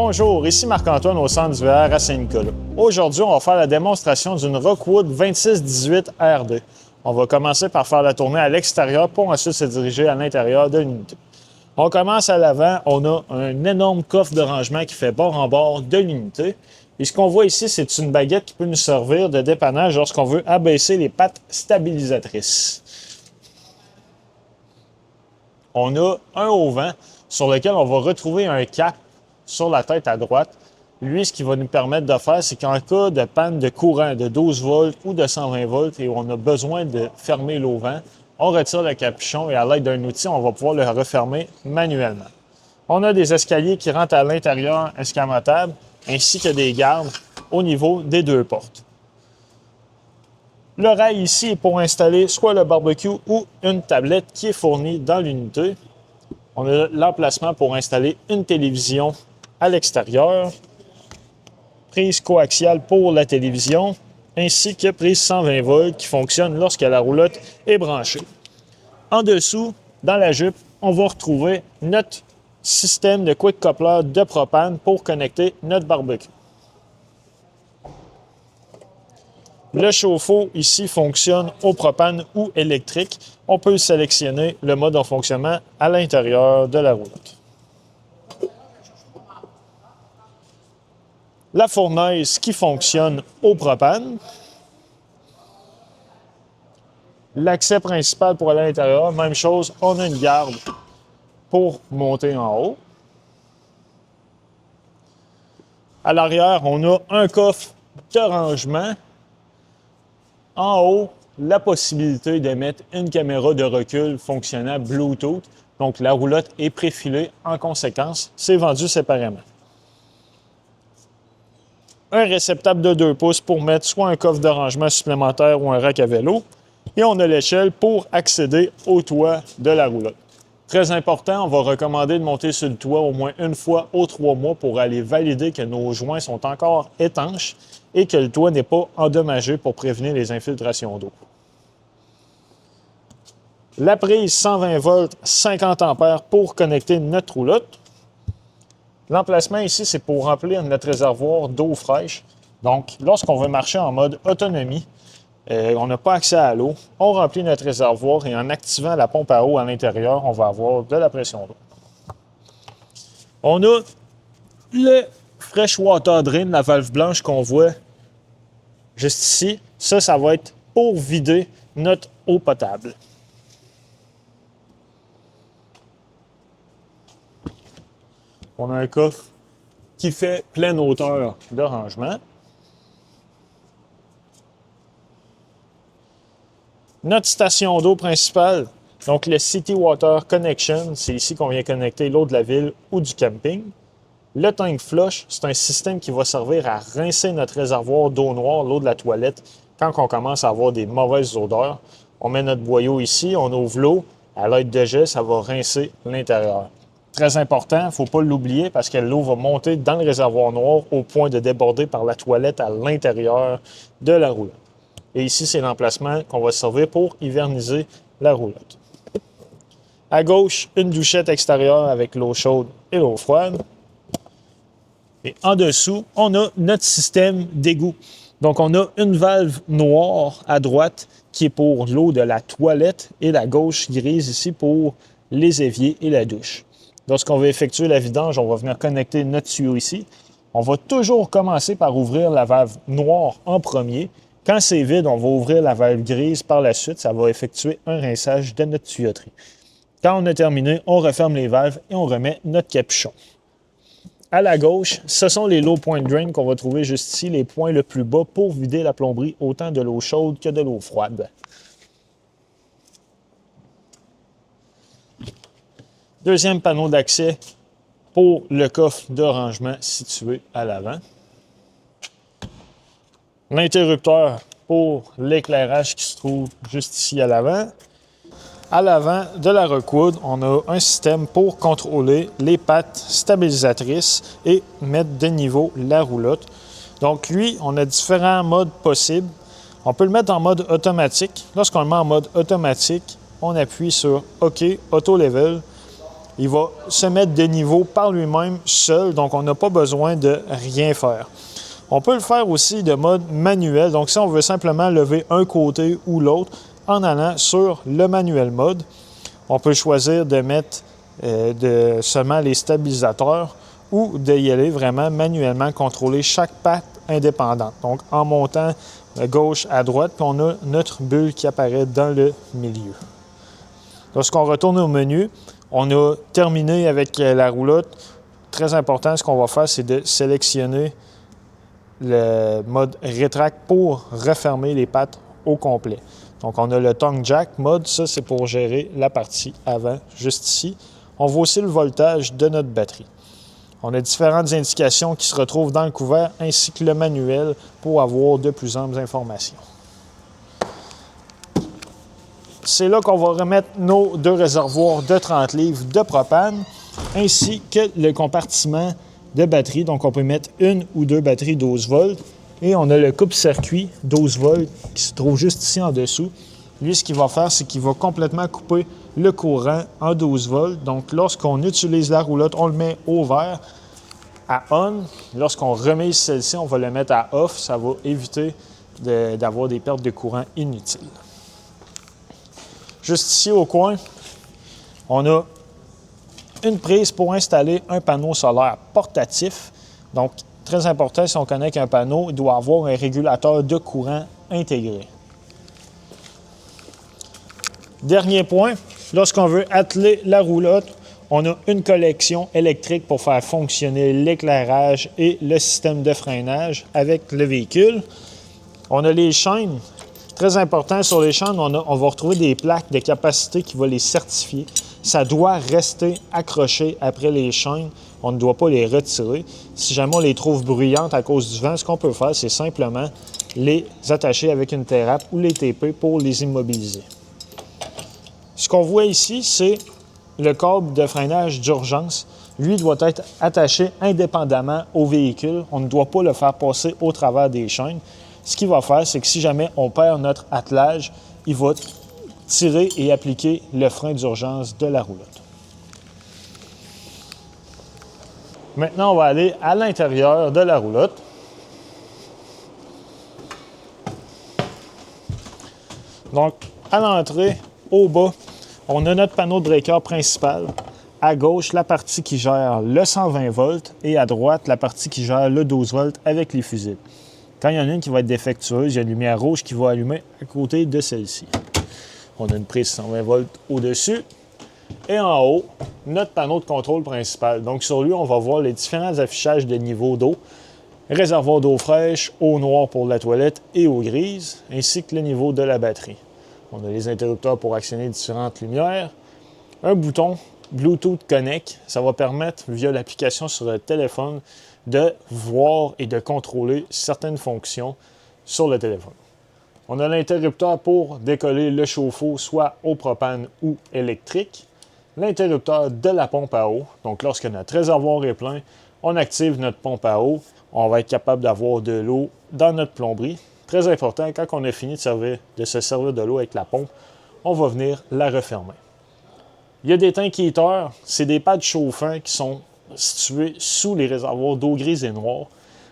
Bonjour, ici Marc-Antoine au centre d'hiver à Saint-Nicolas. Aujourd'hui, on va faire la démonstration d'une Rockwood 2618 R2. On va commencer par faire la tournée à l'extérieur pour ensuite se diriger à l'intérieur de l'unité. On commence à l'avant, on a un énorme coffre de rangement qui fait bord en bord de l'unité. Et ce qu'on voit ici, c'est une baguette qui peut nous servir de dépannage lorsqu'on veut abaisser les pattes stabilisatrices. On a un auvent sur lequel on va retrouver un cap sur la tête à droite. Lui, ce qu'il va nous permettre de faire, c'est qu'en cas de panne de courant de 12 volts ou de 120 volts et on a besoin de fermer l'auvent, on retire le capuchon et à l'aide d'un outil, on va pouvoir le refermer manuellement. On a des escaliers qui rentrent à l'intérieur escamotables ainsi que des gardes au niveau des deux portes. Le rail ici est pour installer soit le barbecue ou une tablette qui est fournie dans l'unité. On a l'emplacement pour installer une télévision à l'extérieur, prise coaxiale pour la télévision, ainsi que prise 120 volts qui fonctionne lorsque la roulotte est branchée. En dessous, dans la jupe, on va retrouver notre système de quick coupler de propane pour connecter notre barbecue. Le chauffe-eau ici fonctionne au propane ou électrique. On peut sélectionner le mode en fonctionnement à l'intérieur de la roulotte. La fournaise qui fonctionne au propane. L'accès principal pour aller à l'intérieur, même chose, on a une garde pour monter en haut. À l'arrière, on a un coffre de rangement. En haut, la possibilité de mettre une caméra de recul fonctionnant Bluetooth. Donc, la roulotte est préfilée en conséquence. C'est vendu séparément. Un réceptacle de 2 pouces pour mettre soit un coffre de rangement supplémentaire ou un rack à vélo. Et on a l'échelle pour accéder au toit de la roulotte. Très important, on va recommander de monter sur le toit au moins une fois aux 3 mois pour aller valider que nos joints sont encore étanches et que le toit n'est pas endommagé pour prévenir les infiltrations d'eau. La prise 120 volts, 50 ampères pour connecter notre roulotte. L'emplacement ici, c'est pour remplir notre réservoir d'eau fraîche. Donc, lorsqu'on veut marcher en mode autonomie, on n'a pas accès à l'eau, on remplit notre réservoir et en activant la pompe à eau à l'intérieur, on va avoir de la pression d'eau. On a le Fresh Water Drain, la valve blanche qu'on voit juste ici. Ça va être pour vider notre eau potable. On a un coffre qui fait pleine hauteur de rangement. Notre station d'eau principale, donc le City Water Connection, c'est ici qu'on vient connecter l'eau de la ville ou du camping. Le tank flush, c'est un système qui va servir à rincer notre réservoir d'eau noire, l'eau de la toilette, quand on commence à avoir des mauvaises odeurs. On met notre boyau ici, on ouvre l'eau, à l'aide de jet, ça va rincer l'intérieur. Très important, il ne faut pas l'oublier parce que l'eau va monter dans le réservoir noir au point de déborder par la toilette à l'intérieur de la roulotte. Et ici, c'est l'emplacement qu'on va servir pour hiverniser la roulotte. À gauche, une douchette extérieure avec l'eau chaude et l'eau froide. Et en dessous, on a notre système d'égout. Donc, on a une valve noire à droite qui est pour l'eau de la toilette et la gauche grise ici pour les éviers et la douche. Lorsqu'on veut effectuer la vidange, on va venir connecter notre tuyau ici. On va toujours commencer par ouvrir la valve noire en premier. Quand c'est vide, on va ouvrir la valve grise par la suite. Ça va effectuer un rinçage de notre tuyauterie. Quand on a terminé, on referme les valves et on remet notre capuchon. À la gauche, ce sont les low point drain qu'on va trouver juste ici, les points le plus bas pour vider la plomberie autant de l'eau chaude que de l'eau froide. Deuxième panneau d'accès pour le coffre de rangement situé à l'avant. L'interrupteur pour l'éclairage qui se trouve juste ici à l'avant. À l'avant de la Rockwood, on a un système pour contrôler les pattes stabilisatrices et mettre de niveau la roulotte. Donc lui, on a différents modes possibles. On peut le mettre en mode automatique. Lorsqu'on le met en mode automatique, on appuie sur OK, Auto Level. il va se mettre de niveau par lui-même seul, donc on n'a pas besoin de rien faire. On peut le faire aussi de mode manuel, donc si on veut simplement lever un côté ou l'autre en allant sur le manuel mode, on peut choisir de mettre seulement les stabilisateurs ou d'y aller vraiment manuellement contrôler chaque patte indépendante. Donc en montant de gauche à droite, puis on a notre bulle qui apparaît dans le milieu. Lorsqu'on retourne au menu, on a terminé avec la roulotte. Très important, ce qu'on va faire, c'est de sélectionner le mode rétract pour refermer les pattes au complet. Donc, on a le tongue jack mode, ça c'est pour gérer la partie avant, juste ici. On voit aussi le voltage de notre batterie. On a différentes indications qui se retrouvent dans le couvert ainsi que le manuel pour avoir de plus amples informations. C'est là qu'on va remettre nos 2 réservoirs de 30 livres de propane ainsi que le compartiment de batterie. Donc, on peut mettre 1 ou 2 batteries 12 volts. Et on a le coupe-circuit 12 volts qui se trouve juste ici en dessous. Lui, ce qu'il va faire, c'est qu'il va complètement couper le courant en 12 volts. Donc, lorsqu'on utilise la roulotte, on le met au vert à on. Lorsqu'on remet celle-ci, on va le mettre à off. Ça va éviter d'avoir des pertes de courant inutiles. Juste ici au coin, on a une prise pour installer un panneau solaire portatif. Donc, très important, si on connecte un panneau, il doit avoir un régulateur de courant intégré. Dernier point, lorsqu'on veut atteler la roulotte, on a une collection électrique pour faire fonctionner l'éclairage et le système de freinage avec le véhicule. On a les chaînes. Très important, sur les chaînes, on va retrouver des plaques de capacité qui vont les certifier. Ça doit rester accroché après les chaînes. On ne doit pas les retirer. Si jamais on les trouve bruyantes à cause du vent, ce qu'on peut faire, c'est simplement les attacher avec une térape ou les taper pour les immobiliser. Ce qu'on voit ici, c'est le câble de freinage d'urgence. Lui doit être attaché indépendamment au véhicule. On ne doit pas le faire passer au travers des chaînes. Ce qu'il va faire, c'est que si jamais on perd notre attelage, il va tirer et appliquer le frein d'urgence de la roulotte. Maintenant, on va aller à l'intérieur de la roulotte. Donc, à l'entrée, au bas, on a notre panneau de breaker principal. À gauche, la partie qui gère le 120 volts et à droite, la partie qui gère le 12 volts avec les fusibles. Quand il y en a une qui va être défectueuse, il y a une lumière rouge qui va allumer à côté de celle-ci. On a une prise 120 volts au-dessus. Et en haut, notre panneau de contrôle principal. Donc, sur lui, on va voir les différents affichages de niveau d'eau. Réservoir d'eau fraîche, eau noire pour la toilette et eau grise, ainsi que le niveau de la batterie. On a les interrupteurs pour actionner différentes lumières. Un bouton Bluetooth Connect, ça va permettre, via l'application sur le téléphone, de voir et de contrôler certaines fonctions sur le téléphone. On a l'interrupteur pour décoller le chauffe-eau, soit au propane ou électrique. L'interrupteur de la pompe à eau. Donc, lorsque notre réservoir est plein, on active notre pompe à eau. On va être capable d'avoir de l'eau dans notre plomberie. Très important, quand on a fini de se servir de l'eau avec la pompe, on va venir la refermer. Il y a des tank heaters, c'est des pads chauffants qui sont situés sous les réservoirs d'eau grise et noire.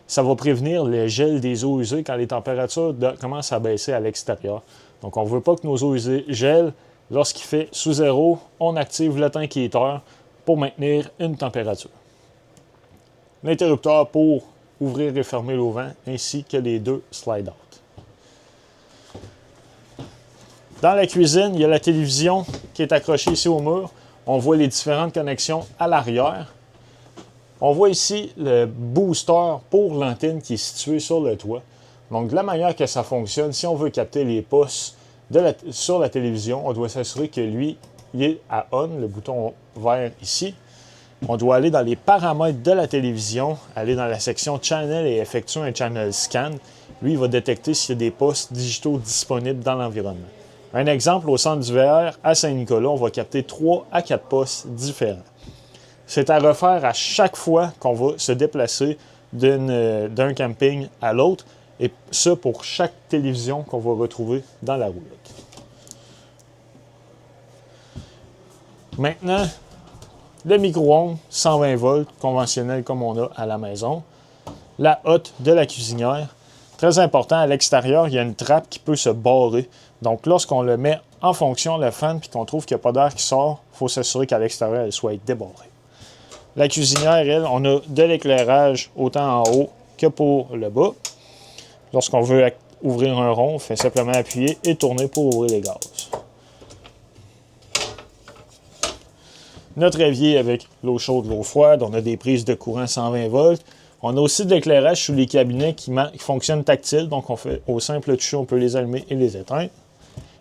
Ça va prévenir le gel des eaux usées quand les températures commencent à baisser à l'extérieur. Donc, on ne veut pas que nos eaux usées gèlent. Lorsqu'il fait sous zéro, on active le tank heater pour maintenir une température. L'interrupteur pour ouvrir et fermer l'eau vent, ainsi que les 2 slide-out. Dans la cuisine, il y a la télévision qui est accrochée ici au mur. On voit les différentes connexions à l'arrière. On voit ici le booster pour l'antenne qui est situé sur le toit. Donc, de la manière que ça fonctionne, si on veut capter les pouces sur la télévision, on doit s'assurer que lui, il est à on, le bouton vert ici. On doit aller dans les paramètres de la télévision, aller dans la section Channel et effectuer un Channel Scan. Lui, il va détecter s'il y a des postes digitaux disponibles dans l'environnement. Un exemple, au centre d'hiver à Saint-Nicolas, on va capter 3 à 4 postes différents. C'est à refaire à chaque fois qu'on va se déplacer d'un camping à l'autre, et ça pour chaque télévision qu'on va retrouver dans la roulotte. Maintenant, Le micro-ondes, 120 volts, conventionnel comme on a à la maison. La hotte de la cuisinière. Très important, à l'extérieur, il y a une trappe qui peut se barrer. Donc, lorsqu'on le met en fonction, le fan, puis qu'on trouve qu'il n'y a pas d'air qui sort, il faut s'assurer qu'à l'extérieur, elle soit débarrée. La cuisinière, elle, on a de l'éclairage autant en haut que pour le bas. Lorsqu'on veut ouvrir un rond, on fait simplement appuyer et tourner pour ouvrir les gaz. Notre évier avec l'eau chaude, l'eau froide, on a des prises de courant 120 volts. On a aussi de l'éclairage sous les cabinets qui fonctionne tactile, donc on fait au simple toucher, on peut les allumer et les éteindre.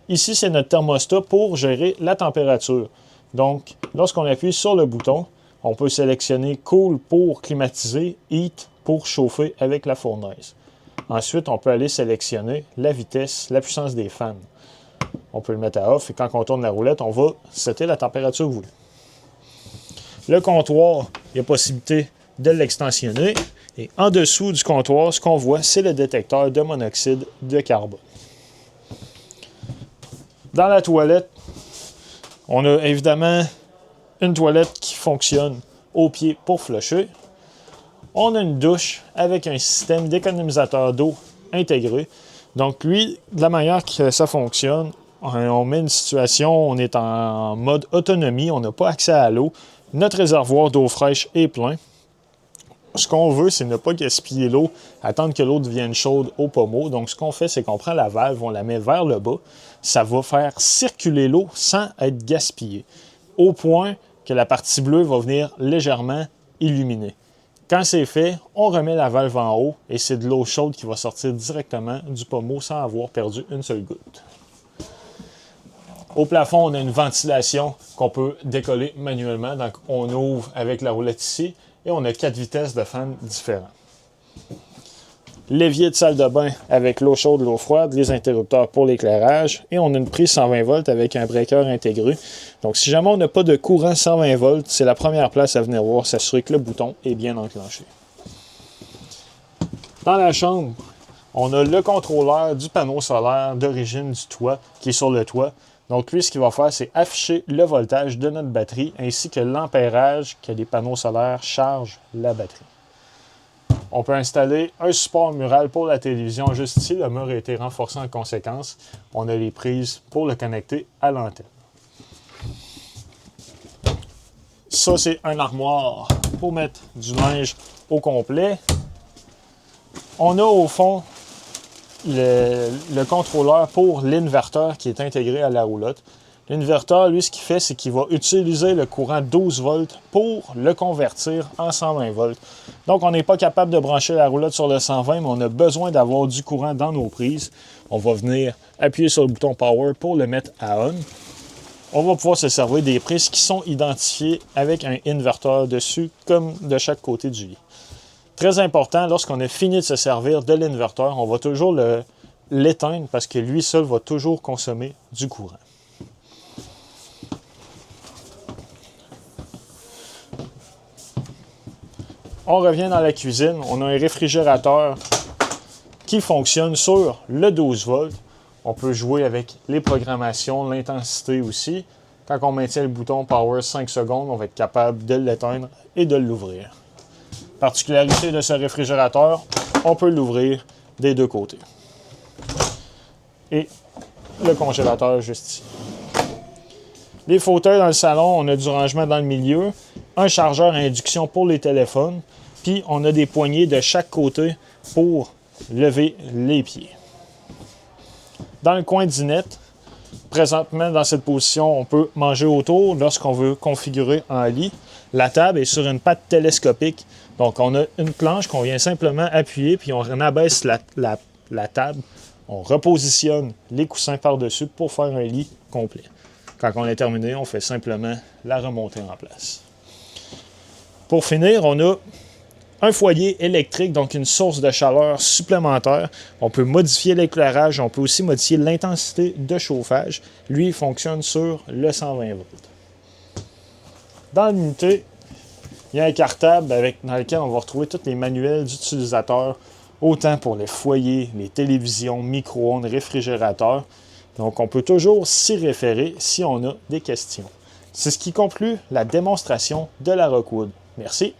Ici, c'est notre thermostat pour gérer la température. Donc, lorsqu'on appuie sur le bouton, on peut sélectionner Cool pour climatiser, Heat pour chauffer avec la fournaise. Ensuite, on peut aller sélectionner la vitesse, la puissance des fans. On peut le mettre à off et quand on tourne la roulette, on va setter la température voulue. Le comptoir, il y a possibilité de l'extensionner. Et en dessous du comptoir, ce qu'on voit, c'est le détecteur de monoxyde de carbone. Dans la toilette, on a évidemment une toilette qui fonctionne au pied pour flusher. On a une douche avec un système d'économisateur d'eau intégré. Donc lui, de la manière que ça fonctionne, on met une situation, on est en mode autonomie, on n'a pas accès à l'eau. Notre réservoir d'eau fraîche est plein. Ce qu'on veut, c'est ne pas gaspiller l'eau, attendre que l'eau devienne chaude au pommeau. Donc, ce qu'on fait, c'est qu'on prend la valve, on la met vers le bas. Ça va faire circuler l'eau sans être gaspillée, au point que la partie bleue va venir légèrement illuminer. Quand c'est fait, on remet la valve en haut et c'est de l'eau chaude qui va sortir directement du pommeau sans avoir perdu une seule goutte. Au plafond, on a une ventilation qu'on peut décoller manuellement. Donc, on ouvre avec la roulette ici et on a 4 vitesses de fan différents. L'évier de salle de bain avec l'eau chaude, l'eau froide, les interrupteurs pour l'éclairage et on a une prise 120 volts avec un breaker intégré. Donc, si jamais on n'a pas de courant 120 volts, c'est la première place à venir voir, s'assurer que le bouton est bien enclenché. Dans la chambre, on a le contrôleur du panneau solaire d'origine du toit qui est sur le toit. Donc, lui, ce qu'il va faire, c'est afficher le voltage de notre batterie ainsi que l'ampérage que les panneaux solaires chargent la batterie. On peut installer un support mural pour la télévision juste ici. Le mur a été renforcé en conséquence. On a les prises pour le connecter à l'antenne. Ça, c'est un armoire pour mettre du linge au complet. On a au fond le contrôleur pour l'inverteur qui est intégré à la roulotte. L'inverteur, lui, ce qu'il fait, c'est qu'il va utiliser le courant 12 volts pour le convertir en 120 volts. Donc, on n'est pas capable de brancher la roulotte sur le 120, mais on a besoin d'avoir du courant dans nos prises. On va venir appuyer sur le bouton Power pour le mettre à On. On va pouvoir se servir des prises qui sont identifiées avec un inverteur dessus, comme de chaque côté du lit. Très important, lorsqu'on a fini de se servir de l'inverteur, on va toujours l'éteindre parce que lui seul va toujours consommer du courant. On revient dans la cuisine, on a un réfrigérateur qui fonctionne sur le 12 volts. On peut jouer avec les programmations, l'intensité aussi. Quand on maintient le bouton Power 5 secondes, on va être capable de l'éteindre et de l'ouvrir. Particularité de ce réfrigérateur, on peut l'ouvrir des deux côtés. Et le congélateur juste ici. Les fauteuils dans le salon, on a du rangement dans le milieu, un chargeur à induction pour les téléphones, puis on a des poignées de chaque côté pour lever les pieds. Dans le coin dinette, présentement dans cette position, on peut manger autour lorsqu'on veut configurer en lit. La table est sur une patte télescopique. Donc, on a une planche qu'on vient simplement appuyer, puis on abaisse la table. On repositionne les coussins par-dessus pour faire un lit complet. Quand on est terminé, on fait simplement la remontée en place. Pour finir, on a un foyer électrique, donc une source de chaleur supplémentaire. On peut modifier l'éclairage, on peut aussi modifier l'intensité de chauffage. Lui, il fonctionne sur le 120 volts. Dans l'unité, il y a un cartable dans lequel on va retrouver tous les manuels d'utilisateurs, autant pour les foyers, les télévisions, micro-ondes, réfrigérateurs. Donc, on peut toujours s'y référer si on a des questions. C'est ce qui conclut la démonstration de la Rockwood. Merci.